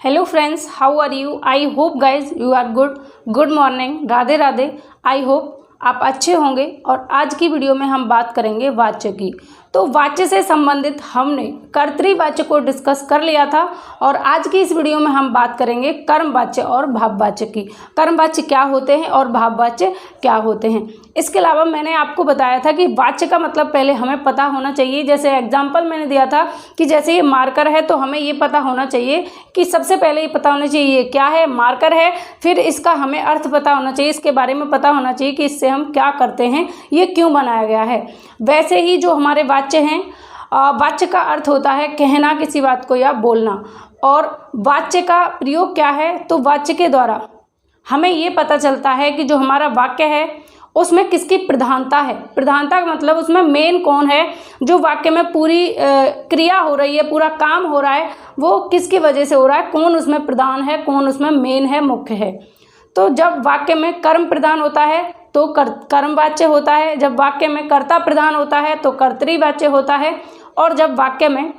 Hello friends, how are you? I hope guys you are good. Good morning, Radhe Radhe. I hope आप अच्छे होंगे. और आज की वीडियो में हम बात करेंगे वाच्य की. तो वाच्य से संबंधित हमने कर्तृवाच्य को डिस्कस कर लिया था और आज की इस वीडियो में हम बात करेंगे कर्मवाच्य और भाववाच्य की. कर्मवाच्य क्या होते हैं और भाववाच्य क्या होते हैं. इसके अलावा मैंने आपको बताया था कि वाच्य का मतलब पहले हमें पता होना चाहिए. जैसे एग्जाम्पल मैंने दिया था कि जैसे ये मार्कर है तो हमें ये पता होना चाहिए कि सबसे पहले ये पता होना चाहिए ये क्या है, मार्कर है. फिर इसका हमें अर्थ पता होना चाहिए, इसके बारे में पता होना चाहिए कि इससे हम क्या करते हैं, ये क्यों बनाया गया है. वैसे ही जो हमारे वाच्य हैं, वाच्य का अर्थ होता है कहना किसी बात को या बोलना. और वाच्य का प्रयोग क्या है, तो वाच्य के द्वारा हमें ये पता चलता है कि जो हमारा वाक्य है उसमें किसकी प्रधानता है. प्रधानता का मतलब उसमें मेन कौन है, जो वाक्य में पूरी क्रिया हो रही है, पूरा काम हो रहा है, वो किसकी वजह से हो रहा है, कौन उसमें प्रधान है, कौन उसमें मेन है, मुख्य है. तो जब वाक्य में कर्म प्रधान होता है तो कर्मवाच्य होता है. जब वाक्य में कर्ता प्रधान होता है तो कर्तृवाच्य होता है. और जब वाक्य में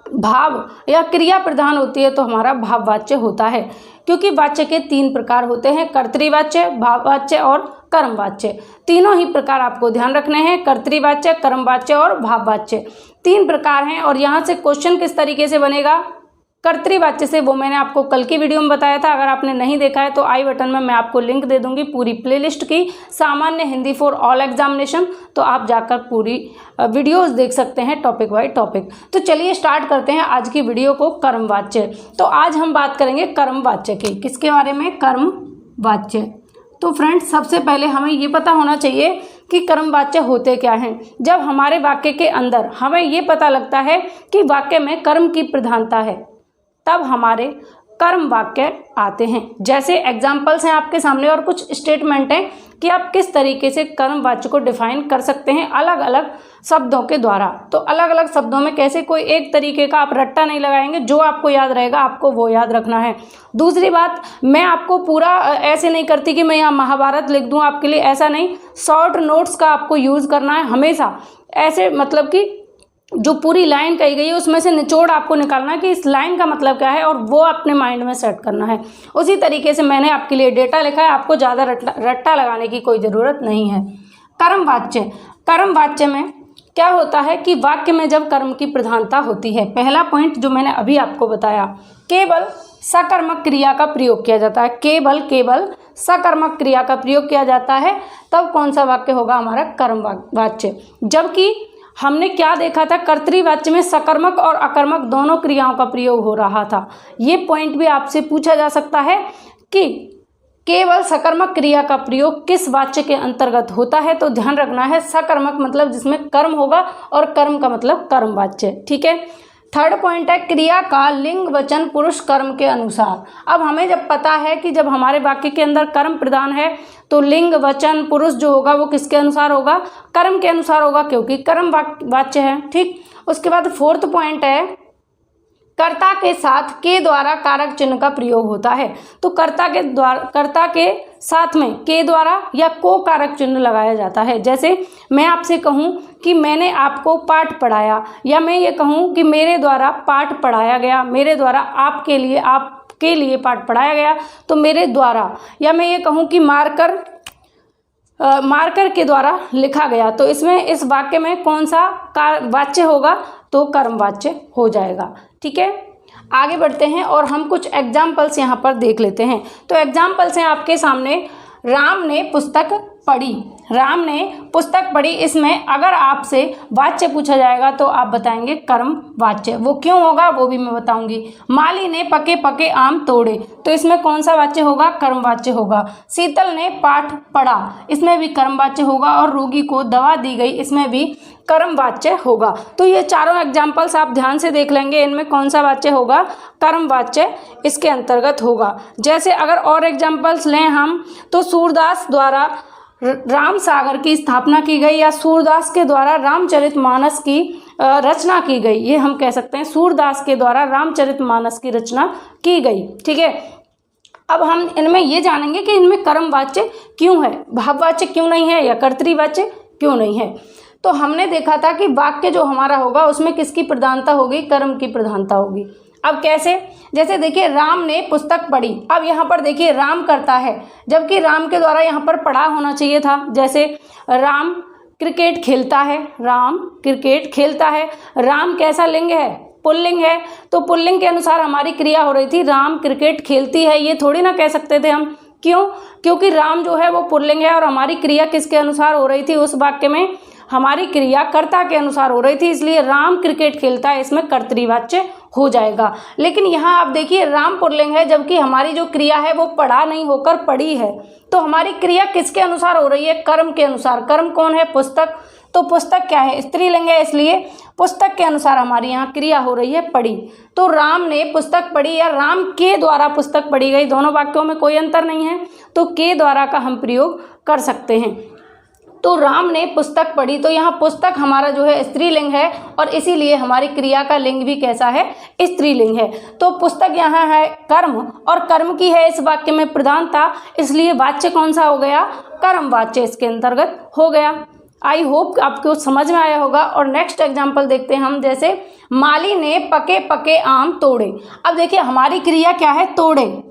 भाव या क्रिया प्रधान होती है तो हमारा भाववाच्य होता है. क्योंकि वाच्य के 3 प्रकार होते हैं, कर्तृवाच्य, भाववाच्य और कर्मवाच्य. तीनों ही प्रकार आपको ध्यान रखने हैं, कर्तृवाच्य, कर्मवाच्य और भाववाच्य. 3 प्रकार हैं. और यहाँ से क्वेश्चन किस तरीके से बनेगा कर्तृवाच्य से, वो मैंने आपको कल की वीडियो में बताया था. अगर आपने नहीं देखा है तो आई बटन में मैं आपको लिंक दे दूंगी पूरी प्लेलिस्ट की, सामान्य हिंदी फॉर ऑल एग्जामिनेशन. तो आप जाकर पूरी वीडियोस देख सकते हैं टॉपिक बाय टॉपिक. तो चलिए स्टार्ट करते हैं आज की वीडियो को. कर्मवाच्य. तो आज हम बात करेंगे कर्मवाच्य की. किसके बारे में? कर्मवाच्य. तो फ्रेंड्स, सबसे पहले हमें ये पता होना चाहिए कि कर्मवाच्य होते क्या हैं. जब हमारे वाक्य के अंदर हमें ये पता लगता है कि वाक्य में कर्म की प्रधानता है, तब हमारे कर्म वाक्य आते हैं. जैसे एग्जाम्पल्स हैं आपके सामने और कुछ स्टेटमेंट हैं कि आप किस तरीके से कर्म वाच्य को डिफाइन कर सकते हैं अलग अलग शब्दों के द्वारा. तो अलग अलग शब्दों में कैसे, कोई एक तरीके का आप रट्टा नहीं लगाएंगे, जो आपको याद रहेगा आपको वो याद रखना है. दूसरी बात, मैं आपको पूरा ऐसे नहीं करती कि मैं यहाँ महाभारत लिख दूँ आपके लिए, ऐसा नहीं. शॉर्ट नोट्स का आपको यूज़ करना है हमेशा. ऐसे मतलब कि जो पूरी लाइन कही गई है उसमें से निचोड़ आपको निकालना है कि इस लाइन का मतलब क्या है और वो अपने माइंड में सेट करना है. उसी तरीके से मैंने आपके लिए डेटा लिखा है, आपको ज़्यादा रट्टा लगाने की कोई ज़रूरत नहीं है. कर्मवाच्य. कर्मवाच्य में क्या होता है कि वाक्य में जब कर्म की प्रधानता होती है, पहला पॉइंट जो मैंने अभी आपको बताया, केवल सकर्मक क्रिया का प्रयोग किया जाता है. केवल सकर्मक क्रिया का प्रयोग किया जाता है, तब कौन सा वाक्य होगा हमारा? कर्मवाच्य. जबकि हमने क्या देखा था, कर्तृवाच्य में सकर्मक और अकर्मक दोनों क्रियाओं का प्रयोग हो रहा था. ये पॉइंट भी आपसे पूछा जा सकता है कि केवल सकर्मक क्रिया का प्रयोग किस वाच्य के अंतर्गत होता है. तो ध्यान रखना है, सकर्मक मतलब जिसमें कर्म होगा और कर्म का मतलब कर्मवाच्य. ठीक है. थर्ड पॉइंट है क्रिया का लिंग वचन पुरुष कर्म के अनुसार. अब हमें जब पता है कि जब हमारे वाक्य के अंदर कर्म प्रधान है तो लिंग वचन पुरुष जो होगा वो किसके अनुसार होगा? कर्म के अनुसार होगा, क्योंकि कर्म वाच्य है. ठीक. उसके बाद फोर्थ पॉइंट है कर्ता के साथ के द्वारा कारक चिन्ह का प्रयोग होता है. तो कर्ता के साथ में के द्वारा या को कारक चिन्ह लगाया जाता है. जैसे मैं आपसे कहूँ कि मैंने आपको पाठ पढ़ाया, या मैं ये कहूँ कि मेरे द्वारा पाठ पढ़ाया गया, मेरे द्वारा आपके लिए पाठ पढ़ाया गया, तो मेरे द्वारा. या मैं ये कहूँ कि मार्कर के द्वारा लिखा गया, तो इसमें इस वाक्य में कौन सा वाच्य होगा? तो कर्मवाच्य हो जाएगा. ठीक है. आगे बढ़ते हैं और हम कुछ एग्जाम्पल्स यहाँ पर देख लेते हैं. तो एग्जाम्पल्स हैं आपके सामने. राम ने पुस्तक पढ़ी. इसमें अगर आपसे वाच्य पूछा जाएगा तो आप बताएंगे कर्म वाच्य. वो क्यों होगा वो भी मैं बताऊंगी. माली ने पके पके आम तोड़े, तो इसमें कौन सा वाच्य होगा? कर्म वाच्य होगा. शीतल ने पाठ पढ़ा, इसमें भी कर्म वाच्य होगा. और रोगी को दवा दी गई, इसमें भी कर्म वाच्य होगा. तो ये चारों एग्जाम्पल्स आप ध्यान से देख लेंगे, इनमें कौन सा वाच्य होगा? कर्म वाच्य इसके अंतर्गत होगा. जैसे अगर और एग्जाम्पल्स लें हम, तो सूरदास द्वारा राम सागर की स्थापना की गई, या सूरदास के द्वारा रामचरितमानस की रचना की गई. ये हम कह सकते हैं सूरदास के द्वारा रामचरितमानस की रचना की गई. ठीक है. अब हम इनमें ये जानेंगे कि इनमें कर्मवाच्य क्यों है, भाववाच्य क्यों नहीं है, या कर्तृवाच्य क्यों नहीं है. तो हमने देखा था कि वाक्य जो हमारा होगा उसमें किसकी प्रधानता होगी? कर्म की प्रधानता होगी. अब कैसे, जैसे देखिए राम ने पुस्तक पढ़ी, अब यहाँ पर देखिए राम करता है, जबकि राम के द्वारा यहाँ पर पढ़ा होना चाहिए था। जैसे राम क्रिकेट खेलता है, राम क्रिकेट खेलता है, राम कैसा लिंग है, पुल्लिंग है, तो पुल्लिंग के अनुसार हमारी क्रिया हो रही थी राम क्रिकेट खेलती है, ये थोड़ी ना कह सकते थे हम। क्यों? क्योंकि राम जो है वो पुल्लिंग है और हमारी क्रिया किसके अनुसार हो रही थी, उस वाक्य में हमारी क्रिया कर्ता के अनुसार हो रही थी, इसलिए राम क्रिकेट खेलता है इसमें कर्तृवाच्य हो जाएगा। लेकिन यहाँ आप देखिए राम पुल्लिंग है, जबकि हमारी जो क्रिया है वो पढ़ा नहीं होकर पढ़ी है, तो हमारी क्रिया किसके अनुसार हो रही है, कर्म के अनुसार। कर्म कौन है, पुस्तक, तो पुस्तक क्या है, स्त्रीलिंग है, इसलिए पुस्तक के अनुसार हमारी यहाँ क्रिया हो रही है पढ़ी। तो राम ने पुस्तक पढ़ी या राम के द्वारा पुस्तक पढ़ी गई, दोनों वाक्यों में कोई अंतर नहीं है, तो के द्वारा का हम प्रयोग कर सकते हैं। तो राम ने पुस्तक पढ़ी, तो यहाँ पुस्तक हमारा जो है स्त्रीलिंग है और इसीलिए हमारी क्रिया का लिंग भी कैसा है, स्त्रीलिंग है। तो पुस्तक यहाँ है कर्म और कर्म की है इस वाक्य में प्रधानता, इसलिए वाच्य कौन सा हो गया, कर्म वाच्य इसके अंतर्गत हो गया। आई होप आपको समझ में आया होगा। और नेक्स्ट एग्जाम्पल देखते हैं हम, जैसे माली ने पके पके आम तोड़े। अब देखिए हमारी क्रिया क्या है, तोड़े,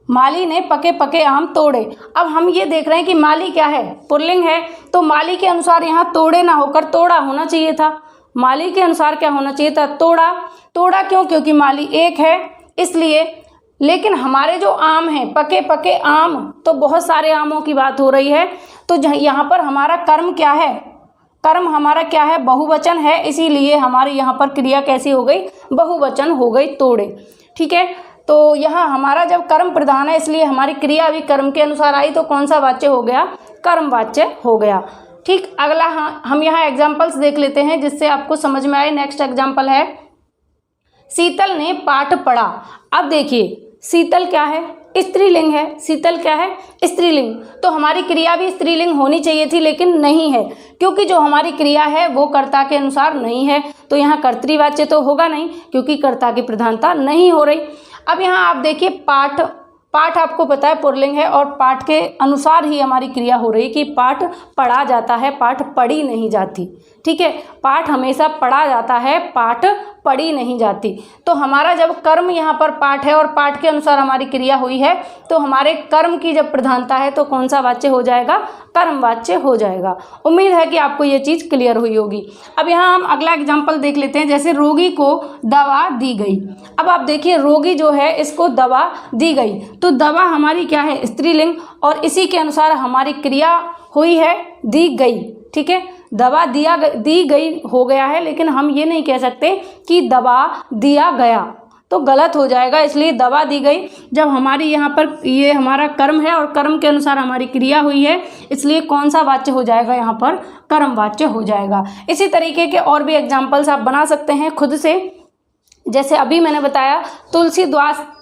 माली ने पके पके आम तोड़े। अब हम ये देख रहे हैं कि माली क्या है, पुल्लिंग है, तो माली के अनुसार यहाँ तोड़े ना होकर तोड़ा होना चाहिए था। माली के अनुसार क्या होना चाहिए था, तोड़ा। तोड़ा क्यों, क्योंकि माली एक है इसलिए। लेकिन हमारे जो आम हैं, पके पके आम, तो बहुत सारे आमों की बात हो रही है, तो यहाँ पर हमारा कर्म क्या है, कर्म हमारा क्या है, बहुवचन है, इसीलिए हमारे यहाँ पर क्रिया कैसी हो गई, बहुवचन हो गई, तोड़े। ठीक है, तो यहाँ हमारा जब कर्म प्रधान है इसलिए हमारी क्रिया भी कर्म के अनुसार आई, तो कौन सा वाच्य हो गया, कर्म वाच्य हो गया। ठीक, अगला हम यहाँ एग्जाम्पल्स देख लेते हैं जिससे आपको समझ में आए। नेक्स्ट एग्जाम्पल है, शीतल ने पाठ पढ़ा। अब देखिए शीतल क्या है, स्त्रीलिंग है, शीतल क्या है, स्त्रीलिंग, तो हमारी क्रिया भी स्त्रीलिंग होनी चाहिए थी लेकिन नहीं है, क्योंकि जो हमारी क्रिया है वो कर्ता के अनुसार नहीं है, तो यहाँ कर्तृवाच्य तो होगा नहीं क्योंकि कर्ता की प्रधानता नहीं हो रही। अब यहाँ आप देखिए पाठ, पाठ आपको पता है पुल्लिंग है और पाठ के अनुसार ही हमारी क्रिया हो रही है कि पाठ पढ़ा जाता है, पाठ पढ़ी नहीं जाती। ठीक है, पाठ हमेशा पढ़ा जाता है, पाठ पढ़ी नहीं जाती। तो हमारा जब कर्म यहाँ पर पाठ है और पाठ के अनुसार हमारी क्रिया हुई है, तो हमारे कर्म की जब प्रधानता है तो कौन सा वाच्य हो जाएगा, कर्म वाच्य हो जाएगा। उम्मीद है कि आपको ये चीज़ क्लियर हुई होगी। अब यहाँ हम अगला एग्जाम्पल देख लेते हैं, जैसे रोगी को दवा दी गई। अब आप देखिए रोगी जो है इसको दवा दी गई, तो दवा हमारी क्या है, स्त्रीलिंग, और इसी के अनुसार हमारी क्रिया हुई है दी गई। ठीक है, दवा दी गई हो गया है, लेकिन हम ये नहीं कह सकते कि दवा दिया गया, तो गलत हो जाएगा, इसलिए दवा दी गई। जब हमारी यहाँ पर ये हमारा कर्म है और कर्म के अनुसार हमारी क्रिया हुई है, इसलिए कौन सा वाच्य हो जाएगा, यहाँ पर कर्म वाच्य हो जाएगा। इसी तरीके के और भी एग्जाम्पल्स आप बना सकते हैं खुद से। जैसे अभी मैंने बताया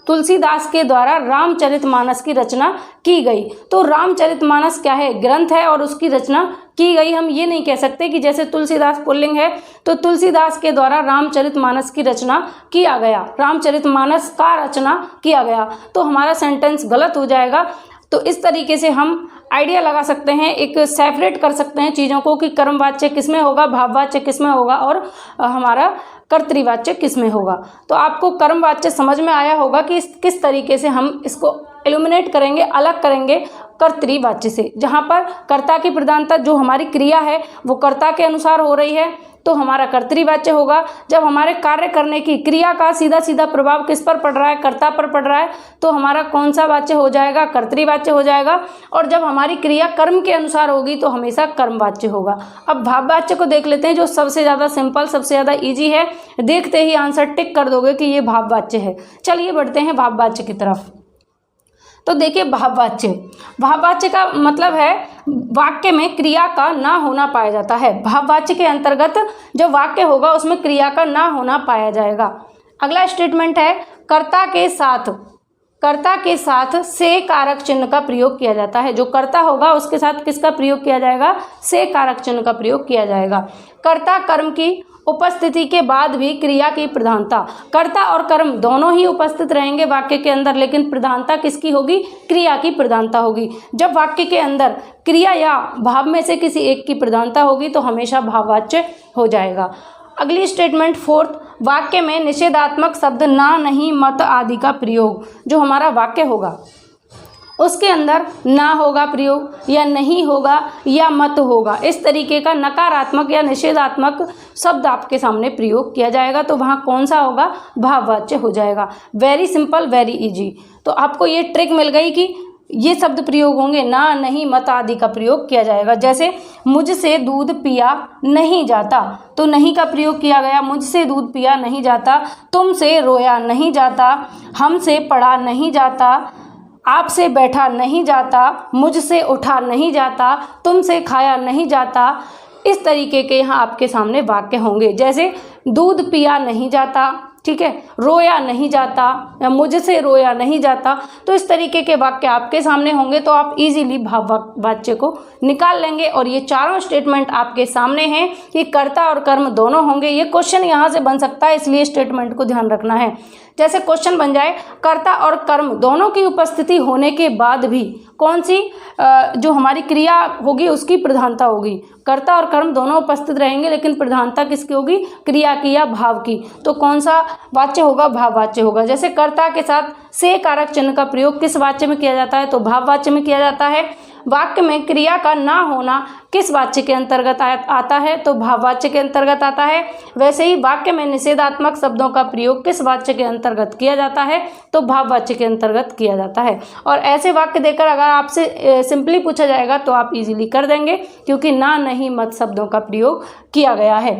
तुलसीदास के द्वारा रामचरितमानस की रचना की गई, तो रामचरितमानस क्या है, ग्रंथ है और उसकी रचना की गई। हम ये नहीं कह सकते कि जैसे तुलसीदास पुल्लिंग है तो तुलसीदास के द्वारा रामचरितमानस की रचना किया गया, रामचरितमानस का रचना किया गया, तो हमारा सेंटेंस गलत हो जाएगा। तो इस तरीके से हम आइडिया लगा सकते हैं, एक सेपरेट कर सकते हैं चीज़ों को कि कर्मवाच्य किस में होगा, भाववाच्य किस में होगा और हमारा कर्तृवाच्य किस में होगा। तो आपको कर्मवाच्य समझ में आया होगा कि किस तरीके से हम इसको एलिमिनेट करेंगे, अलग करेंगे कर्तृवाच्य से। जहाँ पर कर्ता की प्रधानता जो हमारी क्रिया है वो कर्ता के अनुसार हो रही है तो हमारा कर्तृवाच्य होगा। जब हमारे कार्य करने की क्रिया का सीधा सीधा प्रभाव किस पर पड़ रहा है, कर्ता पर पड़ रहा है, तो हमारा कौन सा वाच्य हो जाएगा, कर्तृवाच्य हो जाएगा। और जब हमारी क्रिया कर्म के अनुसार होगी तो हमेशा कर्मवाच्य होगा। अब भाववाच्य को देख लेते हैं, जो सबसे ज़्यादा सिंपल, सबसे ज़्यादा ईजी है, देखते ही आंसर टिक कर दोगे कि ये भाववाच्य है। चलिए बढ़ते हैं भाववाच्य की तरफ। तो देखिए भाववाच्य का मतलब है वाक्य में क्रिया का ना होना पाया जाता है। भाववाच्य के अंतर्गत जो वाक्य होगा उसमें क्रिया का ना होना पाया जाएगा। अगला स्टेटमेंट है, कर्ता के साथ से कारक चिन्ह का प्रयोग किया जाता है। जो कर्ता होगा उसके साथ किसका प्रयोग किया जाएगा, से कारक चिन्ह का प्रयोग किया जाएगा। कर्ता कर्म की उपस्थिति के बाद भी क्रिया की प्रधानता, कर्ता और कर्म दोनों ही उपस्थित रहेंगे वाक्य के अंदर, लेकिन प्रधानता किसकी होगी, क्रिया की प्रधानता होगी। जब वाक्य के अंदर क्रिया या भाव में से किसी एक की प्रधानता होगी तो हमेशा भाववाच्य हो जाएगा। अगली स्टेटमेंट फोर्थ, वाक्य में निषेधात्मक शब्द ना, नहीं, मत आदि का प्रयोग। जो हमारा वाक्य होगा उसके अंदर ना होगा प्रयोग, या नहीं होगा, या मत होगा, इस तरीके का नकारात्मक या निषेधात्मक शब्द आपके सामने प्रयोग किया जाएगा। तो वहाँ कौन सा होगा? भाववाच्य हो जाएगा। Very simple, very easy. तो आपको ये ट्रिक मिल गई कि ये शब्द प्रयोग होंगे, ना, नहीं, मत आदि का प्रयोग किया जाएगा। जैसे मुझसे दूध पिया नहीं जाता, तो नहीं का प्रयोग किया गया, मुझसे दूध पिया नहीं जाता, तुमसे रोया नहीं जाता, हमसे पढ़ा नहीं जाता, आपसे बैठा नहीं जाता, मुझसे उठा नहीं जाता, तुमसे खाया नहीं जाता। इस तरीके के यहाँ आपके सामने वाक्य होंगे। जैसे दूध पिया नहीं जाता, ठीक है, रोया नहीं जाता, या मुझसे रोया नहीं जाता। तो इस तरीके के वाक्य आपके सामने होंगे, तो आप इजीली भाववाच्य को निकाल लेंगे। और ये चारों स्टेटमेंट आपके सामने हैं कि कर्ता और कर्म दोनों होंगे। ये क्वेश्चन यहाँ से बन सकता है, इसलिए स्टेटमेंट को ध्यान रखना है। जैसे क्वेश्चन बन जाए, कर्ता और कर्म दोनों की उपस्थिति होने के बाद भी कौन सी जो हमारी क्रिया होगी उसकी प्रधानता होगी। कर्ता और कर्म दोनों उपस्थित रहेंगे, लेकिन प्रधानता किसकी होगी? क्रिया की या भाव की। तो कौन सा वाच्य होगा? भाववाच्य होगा। जैसे कर्ता के साथ से कारक चिन्ह का प्रयोग किस वाच्य में किया जाता है? तो भाववाच्य में किया जाता है। वाक्य में क्रिया का ना होना किस वाच्य के अंतर्गत आता है? तो भाववाच्य के अंतर्गत आता है। वैसे ही वाक्य में निषेधात्मक शब्दों का प्रयोग किस वाच्य के अंतर्गत किया जाता है? तो भाववाच्य के अंतर्गत किया जाता है। और ऐसे वाक्य देकर अगर आपसे सिंपली पूछा जाएगा तो आप इजीली कर देंगे, क्योंकि ना, नहीं, मत शब्दों का प्रयोग किया गया है।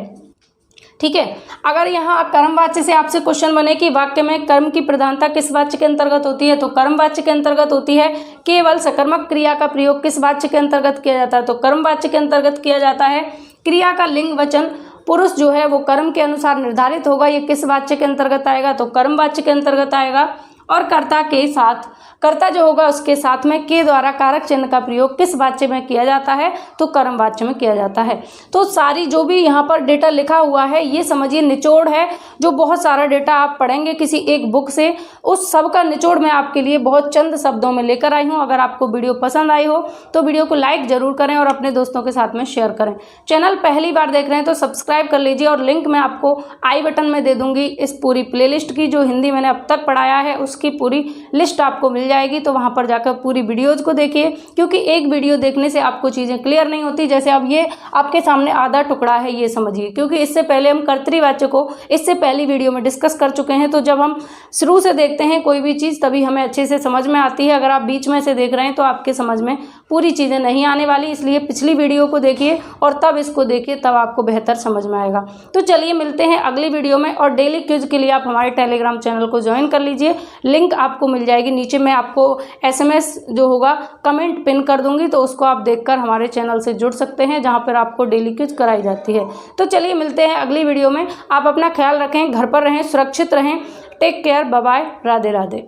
ठीक है। अगर यहाँ कर्मवाच्य से आपसे क्वेश्चन बने कि वाक्य में कर्म की प्रधानता किस वाच्य के अंतर्गत होती है? तो कर्मवाच्य के अंतर्गत होती है। केवल सकर्मक क्रिया का प्रयोग किस वाच्य के अंतर्गत किया जाता है? तो कर्मवाच्य के अंतर्गत किया जाता है। क्रिया का लिंग वचन पुरुष जो है वो कर्म के अनुसार निर्धारित होगा, ये किस वाच्य के अंतर्गत आएगा? तो कर्मवाच्य के अंतर्गत आएगा। और कर्ता के साथ, कर्ता जो होगा उसके साथ में के द्वारा कारक चिन्ह का प्रयोग किस वाच्य में किया जाता है? तो कर्मवाच्य में किया जाता है। तो सारी जो भी यहाँ पर डेटा लिखा हुआ है ये समझिए निचोड़ है। जो बहुत सारा डेटा आप पढ़ेंगे किसी एक बुक से, उस सब का निचोड़ मैं आपके लिए बहुत चंद शब्दों में लेकर आई हूँ। अगर आपको वीडियो पसंद आई हो तो वीडियो को लाइक जरूर करें और अपने दोस्तों के साथ में शेयर करें। चैनल पहली बार देख रहे हैं तो सब्सक्राइब कर लीजिए, और लिंक मैं आपको आई बटन में दे दूंगी इस पूरी प्लेलिस्ट की। जो हिंदी मैंने अब तक पढ़ाया है उसकी पूरी लिस्ट आपको मिल जाएगी, तो वहां पर जाकर पूरी वीडियोज को देखिए, क्योंकि एक वीडियो देखने से आपको चीजें क्लियर नहीं होती। जैसे अब ये आपके सामने आधा टुकड़ा है, ये समझिए, क्योंकि इससे पहले हम कर्तृवाच्य को इससे पहली वीडियो में डिस्कस कर चुके हैं। तो जब हम शुरू से देखते हैं कोई भी चीज़ तभी हमें अच्छे से समझ में आती है। अगर आप बीच में से देख रहे हैं तो आपके समझ में पूरी चीज़ें नहीं आने वाली, इसलिए पिछली वीडियो को देखिए और तब इसको देखिए, तब आपको बेहतर समझ में आएगा। तो चलिए मिलते हैं अगली वीडियो में। और डेली क्विज के लिए आप हमारे टेलीग्राम चैनल को ज्वाइन कर लीजिए, लिंक आपको मिल जाएगी नीचे। मैं आपको SMS जो होगा कमेंट पिन कर दूंगी, तो उसको आप देखकर हमारे चैनल से जुड़ सकते हैं, जहां पर आपको डेली क्विज कराई जाती है। तो चलिए मिलते हैं अगली वीडियो में। आप अपना ख्याल रखें, घर पर रहें, सुरक्षित रहें। Take care, bye bye, Radhe Radhe.